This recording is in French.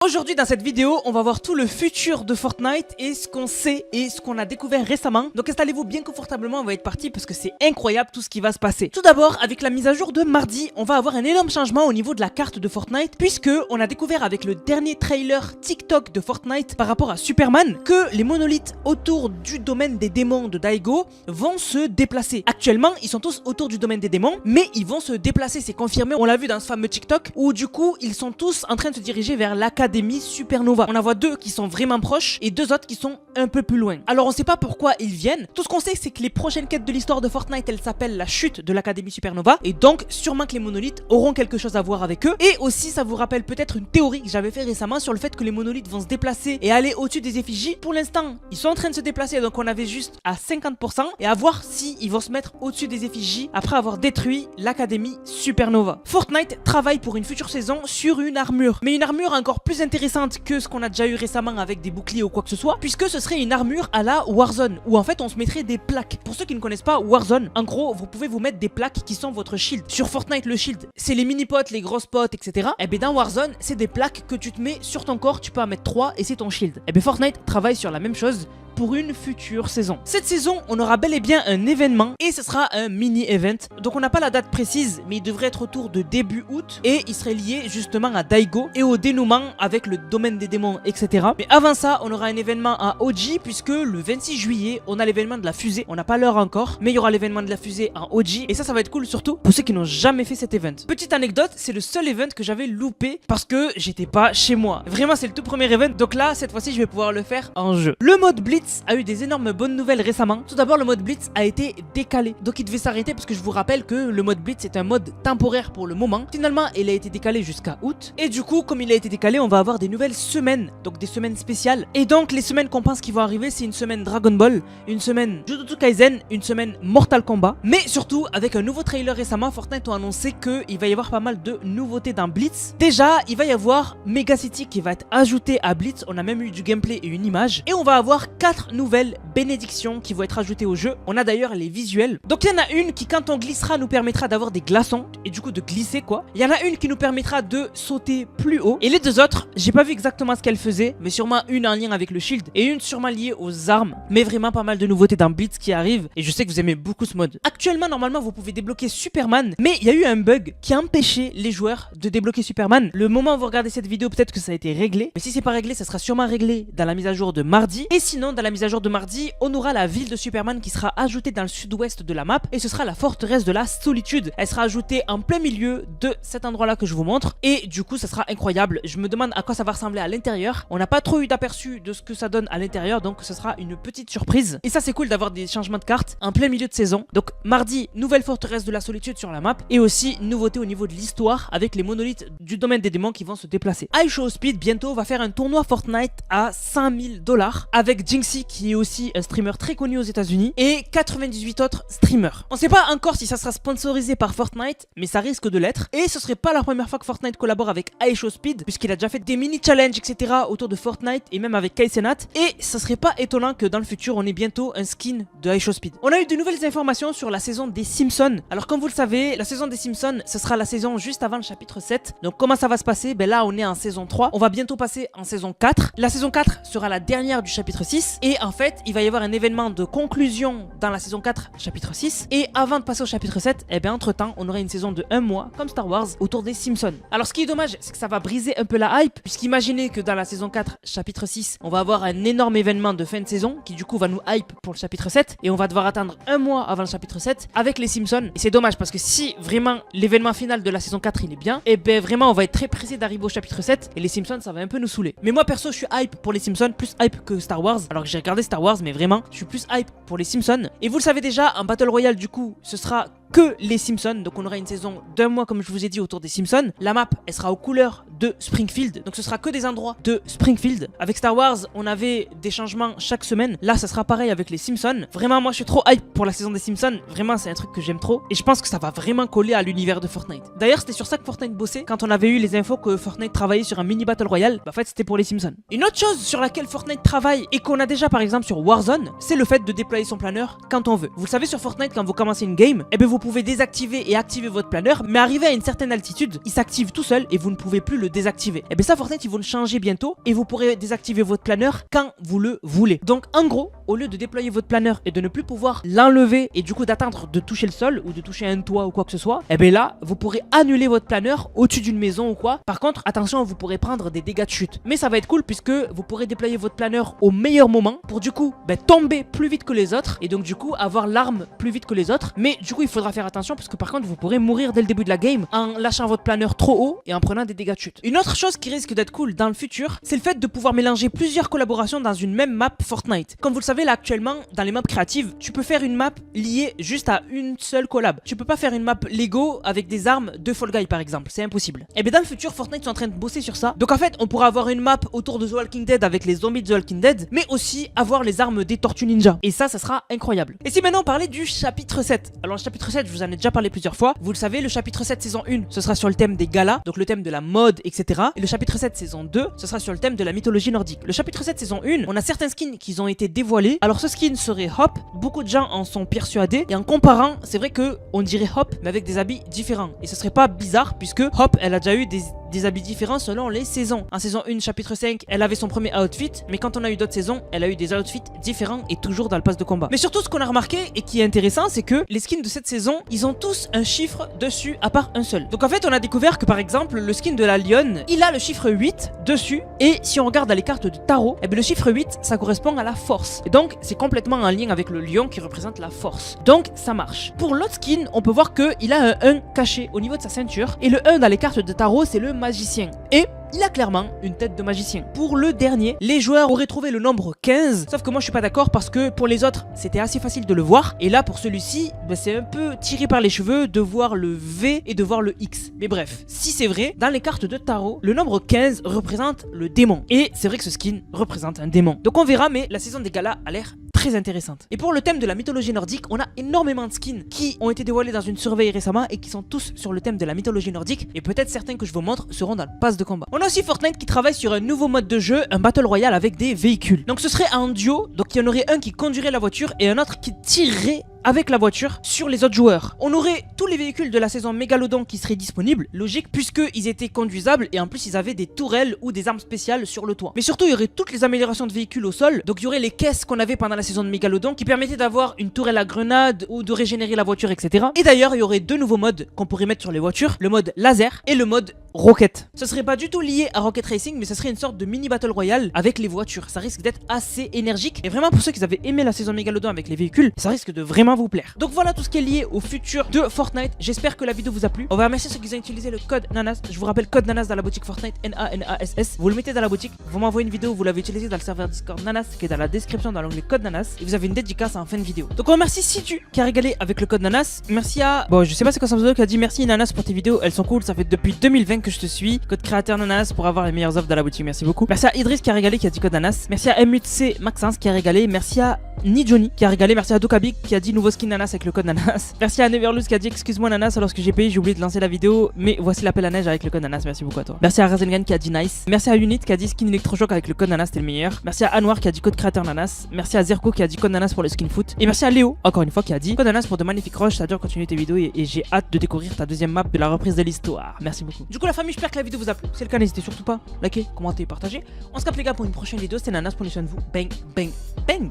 Aujourd'hui dans cette vidéo, on va voir tout le futur de Fortnite et ce qu'on sait et ce qu'on a découvert récemment. Donc installez-vous bien confortablement, on va être parti parce que c'est incroyable tout ce qui va se passer. Tout d'abord, avec la mise à jour de mardi, on va avoir un énorme changement au niveau de la carte de Fortnite puisque on a découvert avec le dernier trailer TikTok de Fortnite par rapport à Superman que les monolithes autour du domaine des démons de Daigo vont se déplacer. Actuellement, ils sont tous autour du domaine des démons, mais ils vont se déplacer, c'est confirmé. On l'a vu dans ce fameux TikTok où du coup, ils sont tous en train de se diriger vers l'Académie Supernova. On en voit deux qui sont vraiment proches et deux autres qui sont un peu plus loin. Alors on sait pas pourquoi ils viennent. Tout ce qu'on sait, c'est que les prochaines quêtes de l'histoire de Fortnite, elles s'appellent la chute de l'Académie Supernova et donc sûrement que les monolithes auront quelque chose à voir avec eux. Et aussi ça vous rappelle peut-être une théorie que j'avais fait récemment sur le fait que les monolithes vont se déplacer et aller au-dessus des effigies. Pour l'instant, ils sont en train de se déplacer, donc on avait juste à 50% et à voir si ils vont se mettre au-dessus des effigies après avoir détruit l'Académie Supernova. Fortnite travaille pour une future saison sur une armure, mais une armure encore plus intéressante que ce qu'on a déjà eu récemment avec des boucliers ou quoi que ce soit, puisque ce serait une armure à la Warzone, où en fait on se mettrait des plaques. Pour ceux qui ne connaissent pas Warzone, en gros vous pouvez vous mettre des plaques qui sont votre shield. Sur Fortnite le shield, c'est les mini-potes, les grosses potes, etc. Et bien dans Warzone, c'est des plaques que tu te mets sur ton corps, tu peux en mettre 3 et c'est ton shield. Et bien Fortnite travaille sur la même chose pour une future saison. Cette saison, on aura bel et bien un événement et ce sera un mini-event. Donc on n'a pas la date précise, mais il devrait être autour de début août et il serait lié justement à Daigo et au dénouement avec le domaine des démons, etc. Mais avant ça, on aura un événement à OG puisque le 26 juillet, on a l'événement de la fusée. On n'a pas l'heure encore, mais il y aura l'événement de la fusée en OG et ça va être cool surtout pour ceux qui n'ont jamais fait cet event. Petite anecdote, c'est le seul event que j'avais loupé parce que j'étais pas chez moi. Vraiment, c'est le tout premier event, donc là, cette fois-ci, je vais pouvoir le faire en jeu. Le mode Blitz a eu des énormes bonnes nouvelles récemment. Tout d'abord, le mode Blitz a été décalé. Donc il devait s'arrêter parce que je vous rappelle que le mode Blitz est un mode temporaire pour le moment. Finalement, il a été décalé jusqu'à août. Et du coup, comme il a été décalé, on va avoir des nouvelles semaines. Donc des semaines spéciales. Et donc les semaines qu'on pense qui vont arriver, c'est une semaine Dragon Ball, une semaine Jujutsu Kaisen, une semaine Mortal Kombat. Mais surtout, avec un nouveau trailer récemment, Fortnite ont annoncé qu'il va y avoir pas mal de nouveautés dans Blitz. Déjà, il va y avoir Mega City qui va être ajouté à Blitz. On a même eu du gameplay et une image. Et on va avoir 4 nouvelles bénédictions qui vont être ajoutées au jeu. On a d'ailleurs les visuels. Donc il y en a une qui, quand on glissera, nous permettra d'avoir des glaçons et du coup de glisser quoi. Il y en a une qui nous permettra de sauter plus haut. Et les deux autres, j'ai pas vu exactement ce qu'elles faisaient, mais sûrement une en lien avec le shield et une sûrement liée aux armes. Mais vraiment pas mal de nouveautés dans Blitz qui arrivent et je sais que vous aimez beaucoup ce mode. Actuellement, normalement, vous pouvez débloquer Superman, mais il y a eu un bug qui a empêché les joueurs de débloquer Superman. Le moment où vous regardez cette vidéo, peut-être que ça a été réglé, mais si c'est pas réglé, ça sera sûrement réglé dans la mise à jour de mardi. Et sinon, dans la mise à jour de mardi, on aura la ville de Superman qui sera ajoutée dans le sud-ouest de la map et ce sera la forteresse de la solitude. Elle sera ajoutée en plein milieu de cet endroit là que je vous montre et du coup ça sera incroyable. Je me demande à quoi ça va ressembler à l'intérieur. On n'a pas trop eu d'aperçu de ce que ça donne à l'intérieur, donc ce sera une petite surprise et ça c'est cool d'avoir des changements de cartes en plein milieu de saison. Donc mardi, nouvelle forteresse de la solitude sur la map et aussi nouveauté au niveau de l'histoire avec les monolithes du domaine des démons qui vont se déplacer. iShowSpeed bientôt va faire un tournoi Fortnite à 5000 $ avec Jinxie qui est aussi un streamer très connu aux États-Unis et 98 autres streamers. On sait pas encore si ça sera sponsorisé par Fortnite, mais ça risque de l'être. Et ce serait pas la première fois que Fortnite collabore avec iShowSpeed, puisqu'il a déjà fait des mini challenges, etc. autour de Fortnite et même avec Kaizenat. Et ça serait pas étonnant que dans le futur on ait bientôt un skin de iShowSpeed. On a eu de nouvelles informations sur la saison des Simpsons. Alors comme vous le savez, la saison des Simpsons, ce sera la saison juste avant le chapitre 7. Donc comment ça va se passer? Ben là on est en saison 3. On va bientôt passer en saison 4. La saison 4 sera la dernière du chapitre 6. Et en fait, il va y avoir un événement de conclusion dans la saison 4, chapitre 6. Et avant de passer au chapitre 7, eh bien entre temps, on aura une saison de 1 mois, comme Star Wars, autour des Simpsons. Alors ce qui est dommage, c'est que ça va briser un peu la hype, puisqu'imaginez que dans la saison 4, chapitre 6, on va avoir un énorme événement de fin de saison, qui du coup va nous hype pour le chapitre 7, et on va devoir attendre 1 mois avant le chapitre 7, avec les Simpsons. Et c'est dommage, parce que si vraiment l'événement final de la saison 4, il est bien, et ben vraiment on va être très pressé d'arriver au chapitre 7, et les Simpsons, ça va un peu nous saouler. Mais moi perso, je suis hype pour les Simpsons, plus hype que Star Wars, alors que j'ai regardé Star Wars, mais vraiment, je suis plus hype pour les Simpsons. Et vous le savez déjà, en Battle Royale, du coup, ce sera que les Simpsons, donc on aura une saison d'1 mois comme je vous ai dit autour des Simpsons. La map elle sera aux couleurs de Springfield, donc ce sera que des endroits de Springfield. Avec Star Wars on avait des changements chaque semaine, là ça sera pareil avec les Simpsons. Vraiment moi je suis trop hype pour la saison des Simpsons, vraiment c'est un truc que j'aime trop et je pense que ça va vraiment coller à l'univers de Fortnite. D'ailleurs c'était sur ça que Fortnite bossait quand on avait eu les infos que Fortnite travaillait sur un mini Battle Royale, bah, en fait c'était pour les Simpsons. Une autre chose sur laquelle Fortnite travaille et qu'on a déjà par exemple sur Warzone, c'est le fait de déployer son planeur quand on veut. Vous le savez sur Fortnite quand vous commencez une game, et bien vous vous pouvez désactiver et activer votre planeur, mais arrivé à une certaine altitude, il s'active tout seul et vous ne pouvez plus le désactiver. Et bien ça, Fortnite, ils vont le changer bientôt et vous pourrez désactiver votre planeur quand vous le voulez. Donc en gros, au lieu de déployer votre planeur et de ne plus pouvoir l'enlever et du coup d'attendre de toucher le sol ou de toucher un toit ou quoi que ce soit, et bien là, vous pourrez annuler votre planeur au-dessus d'une maison ou quoi. Par contre, attention, vous pourrez prendre des dégâts de chute. Mais ça va être cool puisque vous pourrez déployer votre planeur au meilleur moment pour du coup tomber plus vite que les autres et donc du coup avoir l'arme plus vite que les autres. Mais du coup, il faudra faire attention parce que par contre, vous pourrez mourir dès le début de la game en lâchant votre planeur trop haut et en prenant des dégâts de chute. Une autre chose qui risque d'être cool dans le futur, c'est le fait de pouvoir mélanger plusieurs collaborations dans une même map Fortnite. Comme vous le savez, là actuellement, dans les maps créatives, tu peux faire une map liée juste à une seule collab. Tu peux pas faire une map Lego avec des armes de Fall Guy par exemple, c'est impossible. Et bien dans le futur, Fortnite sont en train de bosser sur ça. Donc en fait, on pourra avoir une map autour de The Walking Dead avec les zombies de The Walking Dead, mais aussi avoir les armes des Tortues Ninja. Et ça sera incroyable. Et si maintenant on parlait du chapitre 7. Alors le chapitre 7, je vous en ai déjà parlé plusieurs fois. Vous le savez, le chapitre 7 saison 1, ce sera sur le thème des galas, donc le thème de la mode, etc. Et le chapitre 7 saison 2, ce sera sur le thème de la mythologie nordique. Le chapitre 7 saison 1, on a certains skins qui ont été dévoilés. Alors ce skin serait Hop, beaucoup de gens en sont persuadés. Et en comparant, c'est vrai que on dirait Hop, mais avec des habits différents. Et ce serait pas bizarre puisque Hop, elle a déjà eu des habits différents selon les saisons. En saison 1, chapitre 5, elle avait son premier outfit, mais quand on a eu d'autres saisons, elle a eu des outfits différents et toujours dans le pass de combat. Mais surtout, ce qu'on a remarqué et qui est intéressant, c'est que les skins de cette saison, ils ont tous un chiffre dessus à part un seul. Donc en fait, on a découvert que par exemple, le skin de la lionne, il a le chiffre 8 dessus, et si on regarde dans les cartes de tarot, eh bien, le chiffre 8, ça correspond à la force. Et donc, c'est complètement en lien avec le lion qui représente la force. Donc, ça marche. Pour l'autre skin, on peut voir qu'il a un 1 caché au niveau de sa ceinture, et le 1 dans les cartes de tarot, c'est le magicien. Et il a clairement une tête de magicien. Pour le dernier, les joueurs auraient trouvé le nombre 15, sauf que moi je suis pas d'accord parce que pour les autres, c'était assez facile de le voir. Et là, pour celui-ci, c'est un peu tiré par les cheveux de voir le V et de voir le X. Mais bref, si c'est vrai, dans les cartes de tarot, le nombre 15 représente le démon. Et c'est vrai que ce skin représente un démon. Donc on verra, mais la saison des galas a l'air très intéressante. Et pour le thème de la mythologie nordique, on a énormément de skins qui ont été dévoilés dans une surveille récemment et qui sont tous sur le thème de la mythologie nordique. Et peut-être certains que je vous montre seront dans le pass de combat. On a aussi Fortnite qui travaille sur un nouveau mode de jeu, un Battle Royale avec des véhicules. Donc ce serait en duo, donc il y en aurait un qui conduirait la voiture et un autre qui tirerait avec la voiture sur les autres joueurs. On aurait tous les véhicules de la saison Mégalodon qui seraient disponibles, logique, puisqu'ils étaient conduisables et en plus ils avaient des tourelles ou des armes spéciales sur le toit. Mais surtout il y aurait toutes les améliorations de véhicules au sol, donc il y aurait les caisses qu'on avait pendant la saison de Mégalodon qui permettaient d'avoir une tourelle à grenade ou de régénérer la voiture, etc. Et d'ailleurs il y aurait deux nouveaux modes qu'on pourrait mettre sur les voitures, le mode laser et le mode Rocket. Ce serait pas du tout lié à Rocket Racing, mais ce serait une sorte de mini Battle Royale avec les voitures. Ça risque d'être assez énergique et vraiment pour ceux qui avaient aimé la saison Mégalodon avec les véhicules, ça risque de vraiment vous plaire. Donc voilà tout ce qui est lié au futur de Fortnite. J'espère que la vidéo vous a plu. On va remercier ceux qui ont utilisé le code NANAS. Je vous rappelle, code NANAS dans la boutique Fortnite, NANASS. Vous le mettez dans la boutique, vous m'envoyez une vidéo, vous l'avez utilisé dans le serveur Discord NANAS qui est dans la description dans l'onglet code NANAS et vous avez une dédicace en fin de vidéo. Donc on remercie Situ qui a régalé avec le code NANAS. Merci à... Bon, je sais pas c'est quoi ça qui a dit merci NANAS pour tes vidéos, elles sont cool, ça fait depuis 2020 que je te suis. Code créateur NANAS pour avoir les meilleures offres dans la boutique, merci beaucoup. Merci à Idriss qui a régalé qui a dit code NANAS. Merci à MUTC Maxence qui a régalé. Merci à Ni Johnny qui a régalé. Merci à Dokabik qui a dit nouveau skin NANAS avec le code NANAS. Merci à Neverlose qui a dit excuse-moi NANAS alors que j'ai payé, j'ai oublié de lancer la vidéo, mais voici l'appel à neige avec le code NANAS, merci beaucoup à toi. Merci à Razengan qui a dit nice. Merci à Unit qui a dit skin électrochoc avec le code NANAS, c'était le meilleur. Merci à Anwar qui a dit code créateur NANAS. Merci à Zerko qui a dit code NANAS pour le skin foot. Et merci à Léo, encore une fois, qui a dit code NANAS pour de magnifiques rushs, ça dure continuer tes vidéos et j'ai hâte de découvrir ta deuxième map de la reprise de l'histoire. Merci beaucoup. Du coup la famille, j'espère que la vidéo vous a plu. Si c'est le cas, n'hésitez surtout pas, likez, commentez, partagez. On se capte les gars pour une prochaine vidéo, c'était NANAS, prenez soin de vous. Bang, bang, bang.